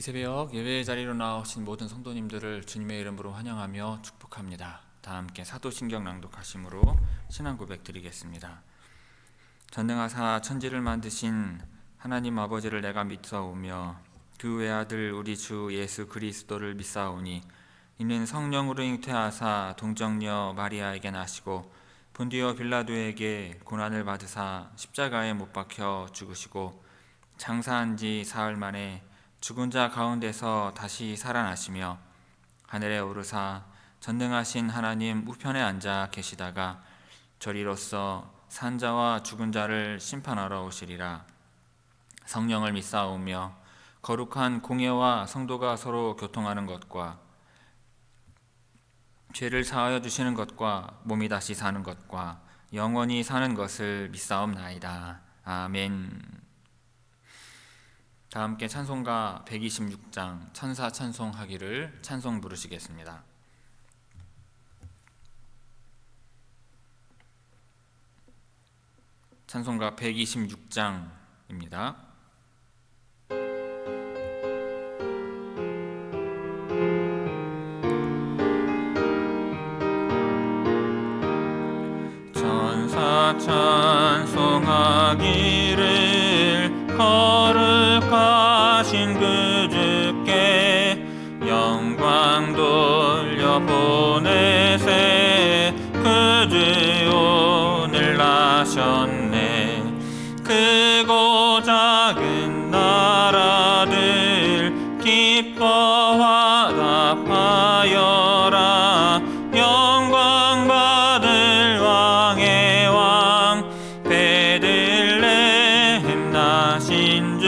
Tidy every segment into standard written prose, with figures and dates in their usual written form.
새벽 예배의 자리로 나오신 모든 성도님들을 주님의 이름으로 환영하며 축복합니다. 다 함께 사도신경 낭독하심으로 신앙 고백 드리겠습니다. 전능하사 천지를 만드신 하나님 아버지를 내가 믿사오며 그 외아들 우리 주 예수 그리스도를 믿사오니 이는 성령으로 잉태하사 동정녀 마리아에게 나시고 본디오 빌라도에게 고난을 받으사 십자가에 못 박혀 죽으시고 장사한 지 사흘 만에 죽은 자 가운데서 다시 살아나시며 하늘에 오르사 전능하신 하나님 우편에 앉아 계시다가 저리로서 산자와 죽은 자를 심판하러 오시리라. 성령을 믿사오며 거룩한 공예와 성도가 서로 교통하는 것과 죄를 사하여 주시는 것과 몸이 다시 사는 것과 영원히 사는 것을 믿사옵나이다. 아멘. 다 함께 찬송가 126장 천사 찬송하기를 찬송 부르시겠습니다. 찬송가 126장입니다. 천사 찬송하기를 거룩하신 그 주께 영광 돌려보내세. 그 주 오늘 나셨네. 크고 작은 나라들 기뻐 화답하여라. 영광 받을 왕의 왕 베들레헴 나신 주.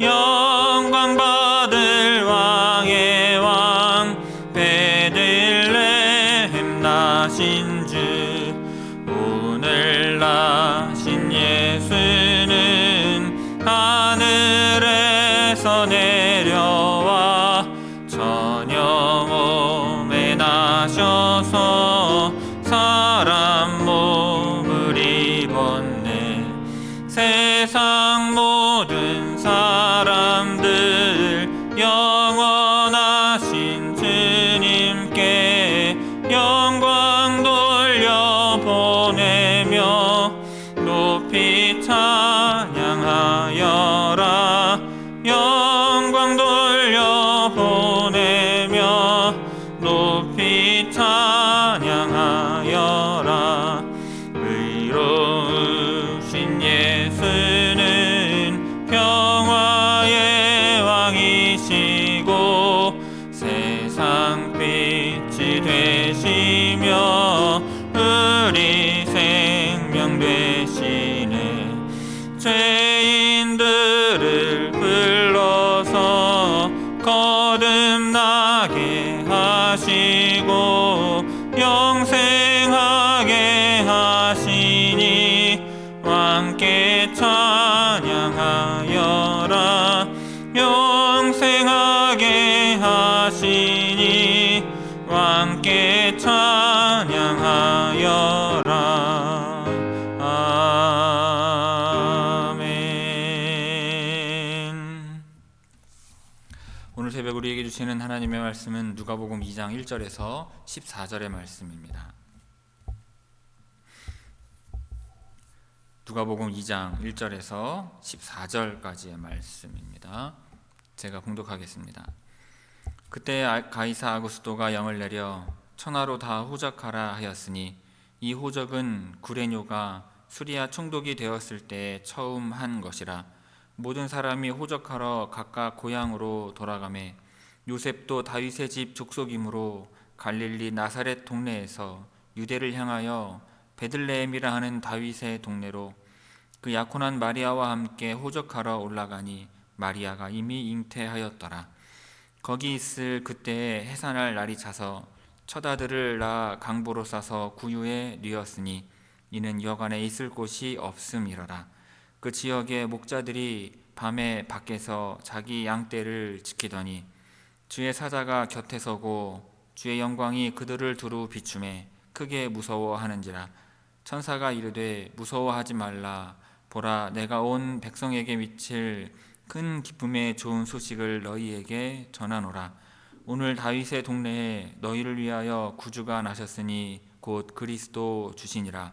영광 받을 왕의 왕 베들레헴 나신 주. 오늘 나신 예수는 하늘에서 내려와 저녁 몸에 나셔서 사람 몸을 입었네. 세상 모든 사람들 영원하신 주님께 영광 돌려보내며 높이 찬양하여라. 영광 돌려보내며 높이 찬양하여라. 의로우신 예수는 평화의 왕이시고 세상 빛이 되시며 우리 생명 되시네. 죄인들을 불러서 거듭나게 하시고 영생하게 하시니 왕께 찬양하여라. 영생하게 하시니 왕께 찬양하여라. 아멘. 오늘 새벽 우리에게 주시는 하나님의 말씀은 누가복음 2장 1절에서 14절의 말씀입니다. 누가복음 2장 1절에서 14절까지의 말씀입니다. 제가 봉독하겠습니다. 그때 가이사 아구스도가 영을 내려 천하로 다 호적하라 하였으니 이 호적은 구레뇨가 수리아 총독이 되었을 때 처음 한 것이라. 모든 사람이 호적하러 각각 고향으로 돌아가매 요셉도 다윗의 집 족속이므로 갈릴리 나사렛 동네에서 유대를 향하여 베들레헴이라 하는 다윗의 동네로 그 약혼한 마리아와 함께 호적하러 올라가니 마리아가 이미 잉태하였더라. 거기 있을 그때에 해산할 날이 차서 첫 아들을 낳아 강보로 싸서 구유에 뉘었으니 이는 여관에 있을 곳이 없음이러라. 그 지역의 목자들이 밤에 밖에서 자기 양떼를 지키더니 주의 사자가 곁에 서고 주의 영광이 그들을 두루 비추매 크게 무서워하는지라. 천사가 이르되 무서워하지 말라. 보라, 내가 온 백성에게 미칠 큰 기쁨의 좋은 소식을 너희에게 전하노라. 오늘 다윗의 동네에 너희를 위하여 구주가 나셨으니 곧 그리스도 주시니라.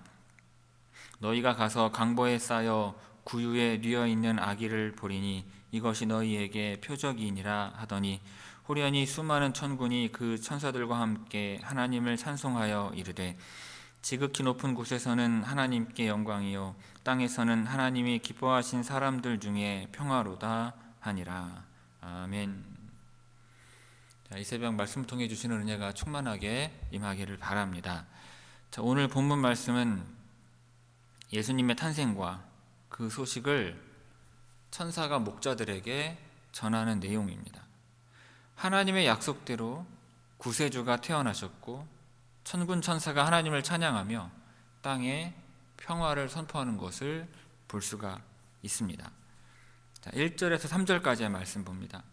너희가 가서 강보에 쌓여 구유에 뉘어 있는 아기를 보리니 이것이 너희에게 표적이니라 하더니 호련히 수많은 천군이 그 천사들과 함께 하나님을 찬송하여 이르되 지극히 높은 곳에서는 하나님께 영광이요 땅에서는 하나님이 기뻐하신 사람들 중에 평화로다 하니라. 아멘. 이 새벽 말씀 통해 주시는 은혜가 충만하게 임하기를 바랍니다. 오늘 본문 말씀은 예수님의 탄생과 그 소식을 천사가 목자들에게 전하는 내용입니다. 하나님의 약속대로 구세주가 태어나셨고 천군 천사가 하나님을 찬양하며 땅에 평화를 선포하는 것을 볼 수가 있습니다. 1절에서 3절까지의 말씀 봅니다.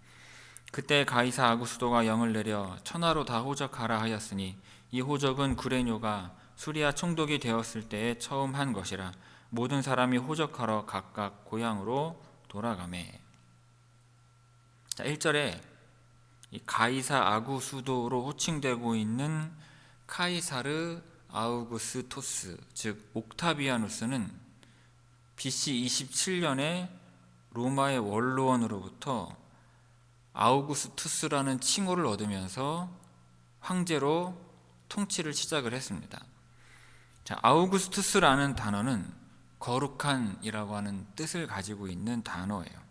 그때 가이사 아구스도가 영을 내려 천하로 다 호적하라 하였으니 이 호적은 구레뇨가 수리아 총독이 되었을 때에 처음 한 것이라. 모든 사람이 호적하러 각각 고향으로 돌아가매. 1절에 이 가이사 아구스도로 호칭되고 있는 카이사르 아우구스토스, 즉 옥타비아누스는 BC 27년에 로마의 원로원으로부터 아우구스투스라는 칭호를 얻으면서 황제로 통치를 시작을 했습니다. 아우구스투스라는 단어는 거룩한이라고 하는 뜻을 가지고 있는 단어예요.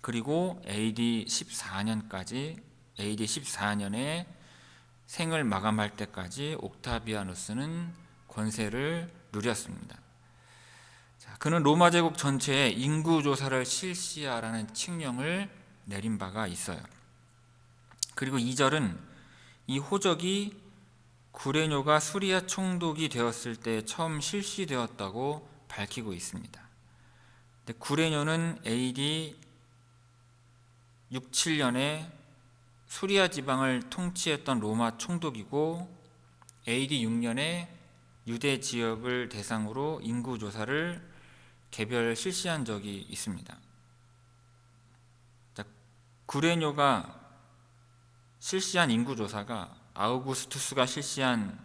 그리고 AD 14년에 생을 마감할 때까지 옥타비아누스는 권세를 누렸습니다. 그는 로마 제국 전체에 인구 조사를 실시하라는 칙령을 내린 바가 있어요. 그리고 2절은 이 호적이 구레뇨가 수리아 총독이 되었을 때 처음 실시되었다고 밝히고 있습니다. 구레뇨는 AD 67년에 수리아 지방을 통치했던 로마 총독이고 AD 6년에 유대 지역을 대상으로 인구 조사를 개별 실시한 적이 있습니다. 구레뇨가 실시한 인구 조사가 아우구스투스가 실시한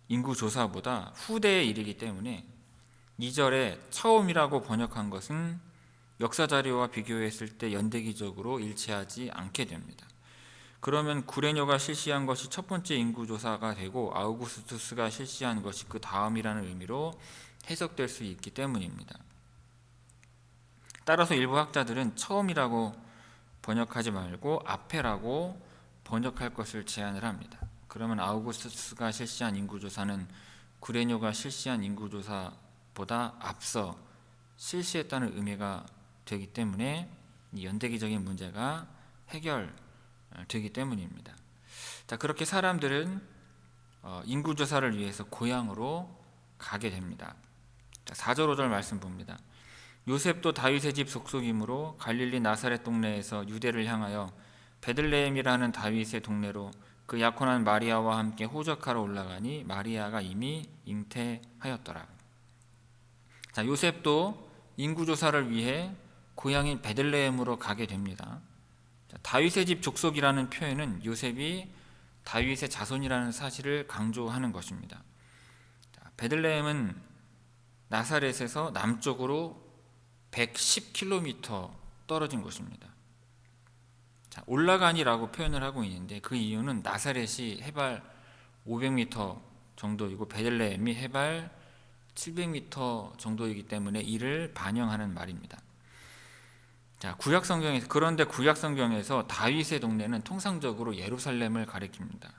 인구 조사보다 후대의 일이기 때문에 2절에 처음이라고 번역한 것은 역사 자료와 비교했을 때 연대기적으로 일치하지 않게 됩니다. 그러면 구레뇨가 실시한 것이 첫 번째 인구조사가 되고 아우구스투스가 실시한 것이 그 다음이라는 의미로 해석될 수 있기 때문입니다. 따라서 일부 학자들은 처음이라고 번역하지 말고 앞에라고 번역할 것을 제안을 합니다. 그러면 아우구스투스가 실시한 인구조사는 구레뇨가 실시한 인구조사보다 앞서 실시했다는 의미가 되기 때문에 이 연대기적인 문제가 해결되기 때문입니다. 그렇게 사람들은 인구조사를 위해서 고향으로 가게 됩니다. 4절 5절 말씀 봅니다. 요셉도 다윗의 집 속속이므로 갈릴리 나사렛 동네에서 유대를 향하여 베들레헴이라는 다윗의 동네로 그 약혼한 마리아와 함께 호적하러 올라가니 마리아가 이미 잉태하였더라. 요셉도 인구조사를 위해 고향인 베들레헴으로 가게 됩니다. 다윗의 집 족속이라는 표현은 요셉이 다윗의 자손이라는 사실을 강조하는 것입니다. 베들레헴은 나사렛에서 남쪽으로 110km 떨어진 곳입니다. 올라가니라고 표현을 하고 있는데 그 이유는 나사렛이 해발 500m 정도이고 베들레헴이 해발 700m 정도이기 때문에 이를 반영하는 말입니다. 그런데 구약 성경에서 다윗의 동네는 통상적으로 예루살렘을 가리킵니다.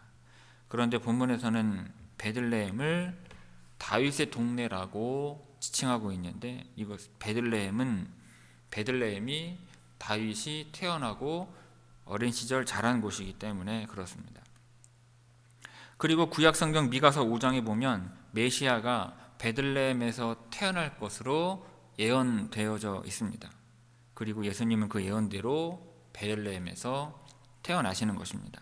그런데 본문에서는 베들레헴을 다윗의 동네라고 지칭하고 있는데 이것 베들레헴이 다윗이 태어나고 어린 시절 자란 곳이기 때문에 그렇습니다. 그리고 구약 성경 미가서 5장에 보면 메시아가 베들레헴에서 태어날 것으로 예언되어져 있습니다. 그리고 예수님은 그 예언대로 베들레헴에서 태어나시는 것입니다.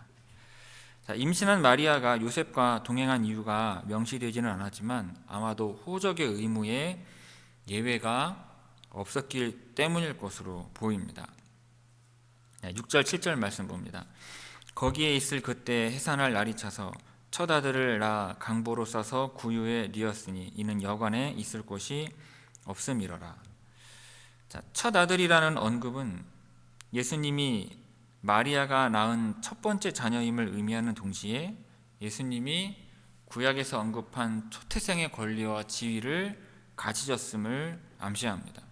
임신한 마리아가 요셉과 동행한 이유가 명시되지는 않았지만 아마도 호적의 의무에 예외가 없었기 때문일 것으로 보입니다. 6절 7절 말씀 봅니다. 거기에 있을 그때 해산할 날이 차서 첫 아들을 낳아 강보로 싸서 구유에 뉘었으니 이는 여관에 있을 곳이 없음이러라. 첫 아들이라는 언급은 예수님이 마리아가 낳은 첫 번째 자녀임을 의미하는 동시에 예수님이 구약에서 언급한 초태생의 권리와 지위를 가지셨음을 암시합니다.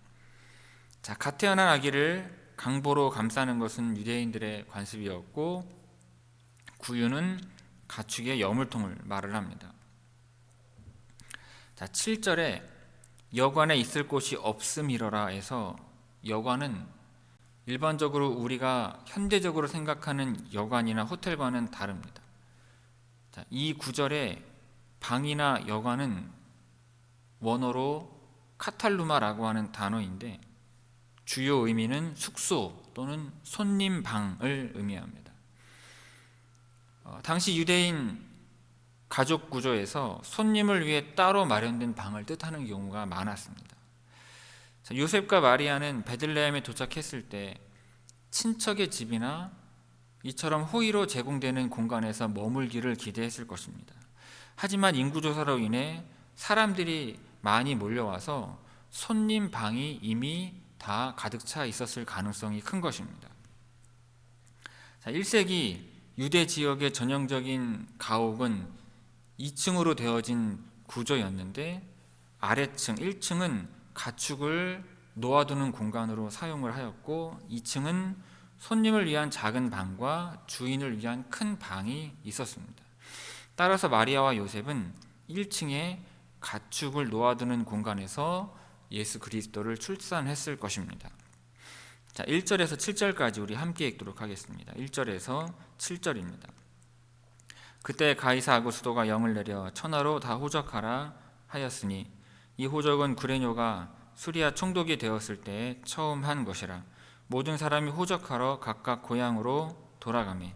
갓 태어난 아기를 강보로 감싸는 것은 유대인들의 관습이었고 구유는 가축의 여물통을 말을 합니다. 7절에 여관에 있을 곳이 없음이러라에서 여관은 일반적으로 우리가 현대적으로 생각하는 여관이나 호텔과는 다릅니다. 이 구절에 방이나 여관은 원어로 카탈루마라고 하는 단어인데 주요 의미는 숙소 또는 손님 방을 의미합니다. 당시 유대인 가족 구조에서 손님을 위해 따로 마련된 방을 뜻하는 경우가 많았습니다. 요셉과 마리아는 베들레헴에 도착했을 때 친척의 집이나 이처럼 호의로 제공되는 공간에서 머물기를 기대했을 것입니다. 하지만 인구조사로 인해 사람들이 많이 몰려와서 손님 방이 이미 다 가득 차 있었을 가능성이 큰 것입니다. 1세기 유대 지역의 전형적인 가옥은 2층으로 되어진 구조였는데 아래층 1층은 가축을 놓아두는 공간으로 사용을 하였고 2층은 손님을 위한 작은 방과 주인을 위한 큰 방이 있었습니다. 따라서 마리아와 요셉은 1층에 가축을 놓아두는 공간에서 예수 그리스도를 출산했을 것입니다. 1절에서 7절까지 우리 함께 읽도록 하겠습니다. 1절에서 7절입니다. 그때 가이사 아구스도가 영을 내려 천하로 다 호적하라 하였으니 이 호적은 구레뇨가 수리아 총독이 되었을 때 처음 한 것이라. 모든 사람이 호적하러 각각 고향으로 돌아가매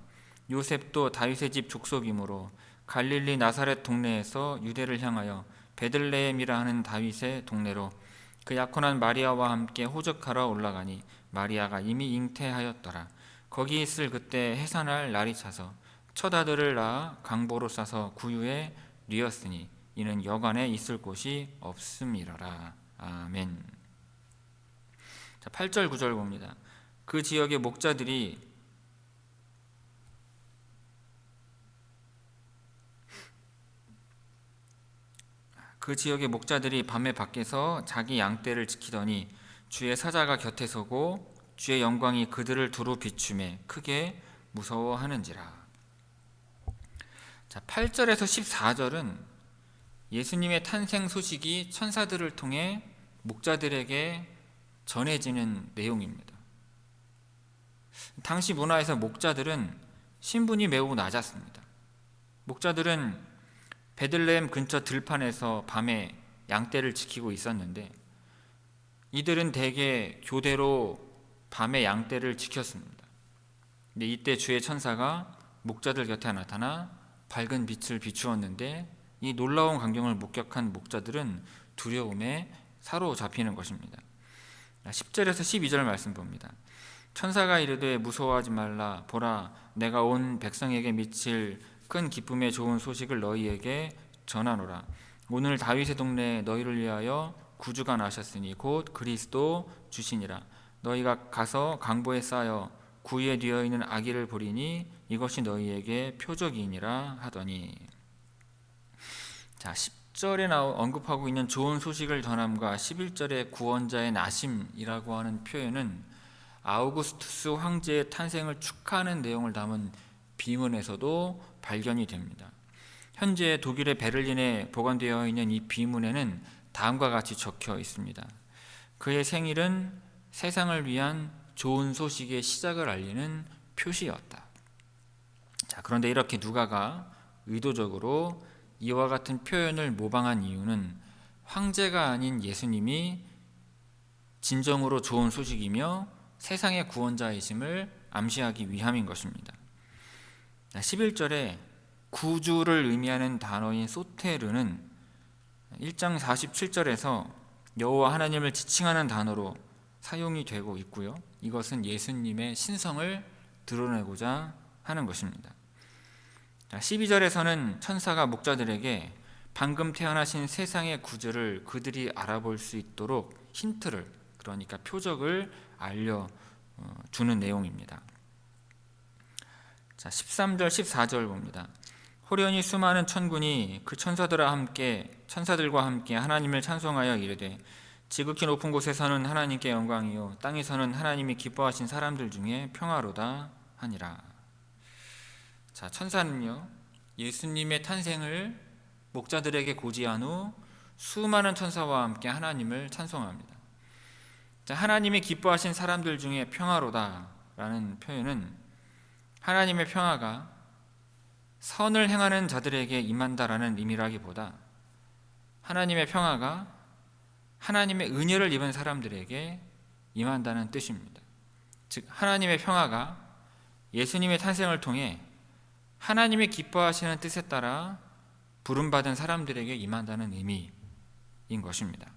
요셉도 다윗의 집 족속이므로 갈릴리 나사렛 동네에서 유대를 향하여 베들레헴이라 하는 다윗의 동네로 그 약혼한 마리아와 함께 호적하러 올라가니 마리아가 이미 잉태하였더라. 거기 있을 그때 해산할 날이 차서 첫 아들을 낳아 강보로 싸서 구유에 뉘었으니 이는 여관에 있을 곳이 없음이러라. 아멘. 8절 9절 봅니다. 그 지역의 목자들이 밤에 밖에서 자기 양떼를 지키더니 주의 사자가 곁에 서고 주의 영광이 그들을 두루 비추매 크게 무서워하는지라. 8절에서 14절은 예수님의 탄생 소식이 천사들을 통해 목자들에게 전해지는 내용입니다. 당시 문화에서 목자들은 신분이 매우 낮았습니다. 목자들은 베들레헴 근처 들판에서 밤에 양떼를 지키고 있었는데 이들은 대개 교대로 밤에 양떼를 지켰습니다. 근데 이때 주의 천사가 목자들 곁에 나타나 밝은 빛을 비추었는데 이 놀라운 광경을 목격한 목자들은 두려움에 사로잡히는 것입니다. 10절에서 12절 말씀 봅니다. 천사가 이르되 무서워하지 말라. 보라, 내가 온 백성에게 미칠 큰 기쁨의 좋은 소식을 너희에게 전하노라. 오늘 다윗의 동네에 너희를 위하여 구주가 나셨으니 곧 그리스도 주시니라. 너희가 가서 강보에 쌓여 구유에 뉘어 있는 아기를 보리니 이것이 너희에게 표적이니라 하더니. 10절에 언급하고 있는 좋은 소식을 전함과 11절의 구원자의 나심이라고 하는 표현은 아우구스투스 황제의 탄생을 축하하는 내용을 담은 비문에서도 발견이 됩니다. 현재 독일의 베를린에 보관되어 있는 이 비문에는 다음과 같이 적혀 있습니다. 그의 생일은 세상을 위한 좋은 소식의 시작을 알리는 표시였다. 그런데 이렇게 누가가 의도적으로 이와 같은 표현을 모방한 이유는 황제가 아닌 예수님이 진정으로 좋은 소식이며 세상의 구원자이심을 암시하기 위함인 것입니다. 11절에 구주를 의미하는 단어인 소테르는 1장 47절에서 여호와 하나님을 지칭하는 단어로 사용이 되고 있고요. 이것은 예수님의 신성을 드러내고자 하는 것입니다. 12절에서는 천사가 목자들에게 방금 태어나신 세상의 구주를 그들이 알아볼 수 있도록 힌트를, 그러니까 표적을 알려주는 내용입니다. 13절 14절 봅니다. 호련히 수많은 천군이 그 천사들과 함께 하나님을 찬송하여 이르되 지극히 높은 곳에서는 하나님께 영광이요 땅에서는 하나님이 기뻐하신 사람들 중에 평화로다 하니라. 자, 천사는요, 예수님의 탄생을 목자들에게 고지한 후 수많은 천사와 함께 하나님을 찬송합니다. 자, 하나님이 기뻐하신 사람들 중에 평화로다라는 표현은 하나님의 평화가 선을 행하는 자들에게 임한다라는 의미라기보다 하나님의 평화가 하나님의 은혜를 입은 사람들에게 임한다는 뜻입니다. 즉, 하나님의 평화가 예수님의 탄생을 통해 하나님이 기뻐하시는 뜻에 따라 부름받은 사람들에게 임한다는 의미인 것입니다.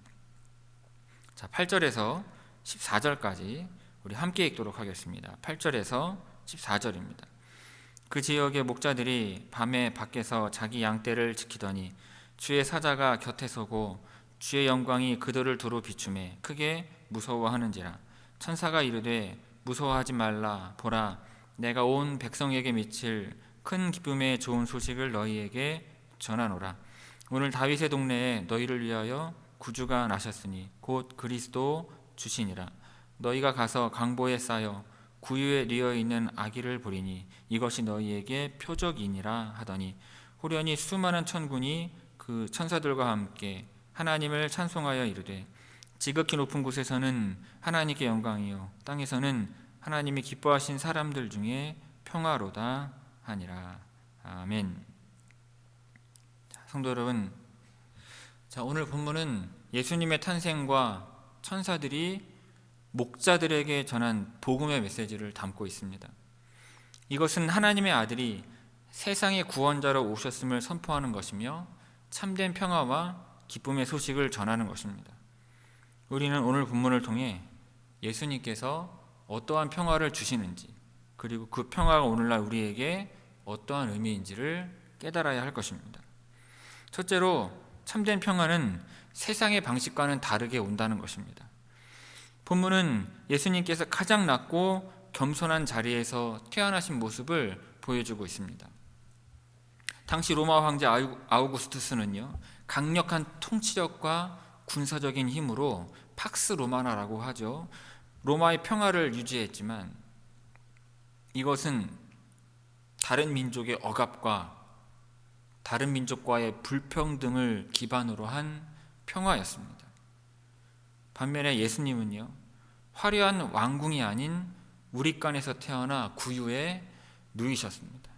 자, 8절에서 14절까지 우리 함께 읽도록 하겠습니다. 8절에서 14절입니다. 그 지역의 목자들이 밤에 밖에서 자기 양떼를 지키더니 주의 사자가 곁에 서고 주의 영광이 그들을 두루 비추매 크게 무서워하는지라. 천사가 이르되 무서워하지 말라. 보라, 내가 온 백성에게 미칠 큰 기쁨의 좋은 소식을 너희에게 전하노라. 오늘 다윗의 동네에 너희를 위하여 구주가 나셨으니 곧 그리스도 주시니라. 너희가 가서 강보에 쌓여 구유에 뉘어 있는 아기를 보리니 이것이 너희에게 표적이니라 하더니 호련히 수많은 천군이 그 천사들과 함께 하나님을 찬송하여 이르되 지극히 높은 곳에서는 하나님께 영광이요 땅에서는 하나님이 기뻐하신 사람들 중에 평화로다 하니라. 아멘. 성도 여러분, 자, 오늘 본문은 예수님의 탄생과 천사들이 목자들에게 전한 복음의 메시지를 담고 있습니다. 이것은 하나님의 아들이 세상의 구원자로 오셨음을 선포하는 것이며 참된 평화와 기쁨의 소식을 전하는 것입니다. 우리는 오늘 본문을 통해 예수님께서 어떠한 평화를 주시는지, 그리고 그 평화가 오늘날 우리에게 어떠한 의미인지를 깨달아야 할 것입니다. 첫째로, 참된 평화는 세상의 방식과는 다르게 온다는 것입니다. 본문은 예수님께서 가장 낮고 겸손한 자리에서 태어나신 모습을 보여주고 있습니다. 당시 로마 황제 아우구스투스는요, 강력한 통치력과 군사적인 힘으로 팍스 로마나라고 하죠, 로마의 평화를 유지했지만 이것은 다른 민족의 억압과 다른 민족과의 불평등을 기반으로 한 평화였습니다. 반면에 예수님은요, 화려한 왕궁이 아닌 우리간에서 태어나 구유에 누이셨습니다.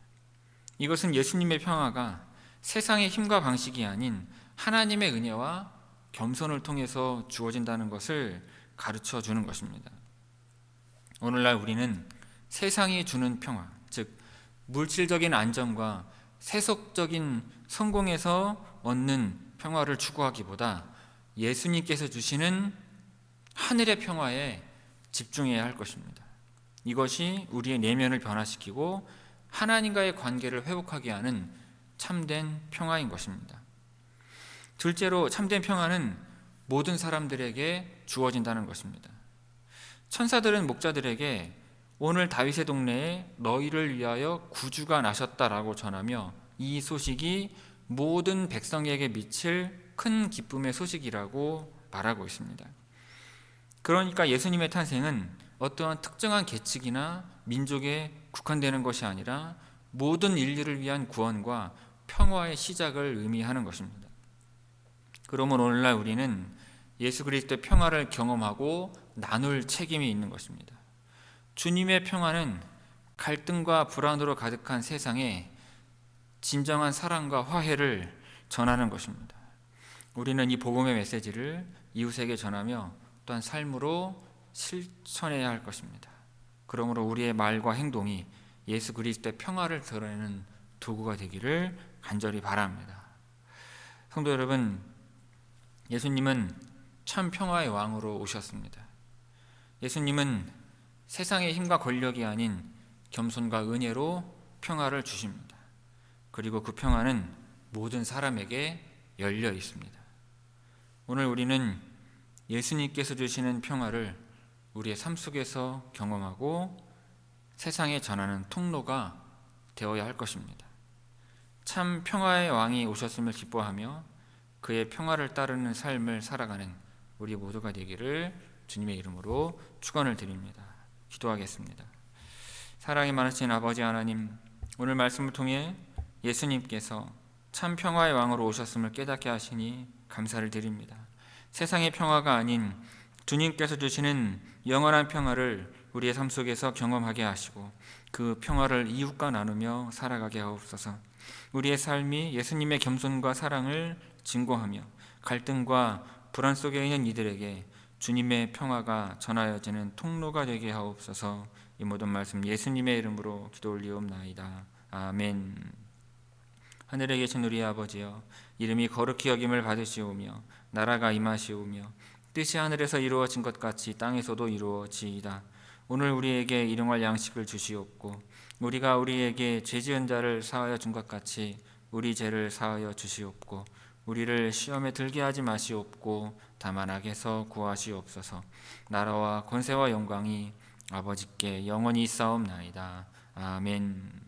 이것은 예수님의 평화가 세상의 힘과 방식이 아닌 하나님의 은혜와 겸손을 통해서 주어진다는 것을 가르쳐 주는 것입니다. 오늘날 우리는 세상이 주는 평화, 즉 물질적인 안정과 세속적인 성공에서 얻는 평화를 추구하기보다 예수님께서 주시는 하늘의 평화에 집중해야 할 것입니다. 이것이 우리의 내면을 변화시키고 하나님과의 관계를 회복하게 하는 참된 평화인 것입니다. 둘째로, 참된 평화는 모든 사람들에게 주어진다는 것입니다. 천사들은 목자들에게 오늘 다윗의 동네에 너희를 위하여 구주가 나셨다라고 전하며 이 소식이 모든 백성에게 미칠 큰 기쁨의 소식이라고 말하고 있습니다. 그러니까 예수님의 탄생은 어떠한 특정한 계층이나 민족에 국한되는 것이 아니라 모든 인류를 위한 구원과 평화의 시작을 의미하는 것입니다. 그러면 오늘날 우리는 예수 그리스도의 평화를 경험하고 나눌 책임이 있는 것입니다. 주님의 평화는 갈등과 불안으로 가득한 세상에 진정한 사랑과 화해를 전하는 것입니다. 우리는 이 복음의 메시지를 이웃에게 전하며 또한 삶으로 실천해야 할 것입니다. 그러므로 우리의 말과 행동이 예수 그리스도의 평화를 드러내는 도구가 되기를 간절히 바랍니다. 성도 여러분, 예수님은 참 평화의 왕으로 오셨습니다. 예수님은 세상의 힘과 권력이 아닌 겸손과 은혜로 평화를 주십니다. 그리고 그 평화는 모든 사람에게 열려 있습니다. 오늘 우리는 예수님께서 주시는 평화를 우리의 삶 속에서 경험하고 세상에 전하는 통로가 되어야 할 것입니다. 참 평화의 왕이 오셨음을 기뻐하며 그의 평화를 따르는 삶을 살아가는 우리 모두가 되기를 주님의 이름으로 축원을 드립니다. 기도하겠습니다. 사랑이 많으신 아버지 하나님, 오늘 말씀을 통해 예수님께서 참 평화의 왕으로 오셨음을 깨닫게 하시니 감사를 드립니다. 세상의 평화가 아닌 주님께서 주시는 영원한 평화를 우리의 삶 속에서 경험하게 하시고 그 평화를 이웃과 나누며 살아가게 하옵소서. 우리의 삶이 예수님의 겸손과 사랑을 증거하며 갈등과 불안 속에 있는 이들에게 주님의 평화가 전하여지는 통로가 되게 하옵소서. 이 모든 말씀 예수님의 이름으로 기도 올리옵나이다. 아멘. 하늘에 계신 우리 아버지여, 이름이 거룩히 여김을 받으시오며 나라가 임하시오며 뜻이 하늘에서 이루어진 것 같이 땅에서도 이루어지이다. 오늘 우리에게 일용할 양식을 주시옵고 우리가 우리에게 죄 지은 자를 사하여 준 것 같이 우리 죄를 사하여 주시옵고 우리를 시험에 들게 하지 마시옵고 다만 악에서 구하시옵소서. 나라와 권세와 영광이 아버지께 영원히 있사옵나이다. 아멘.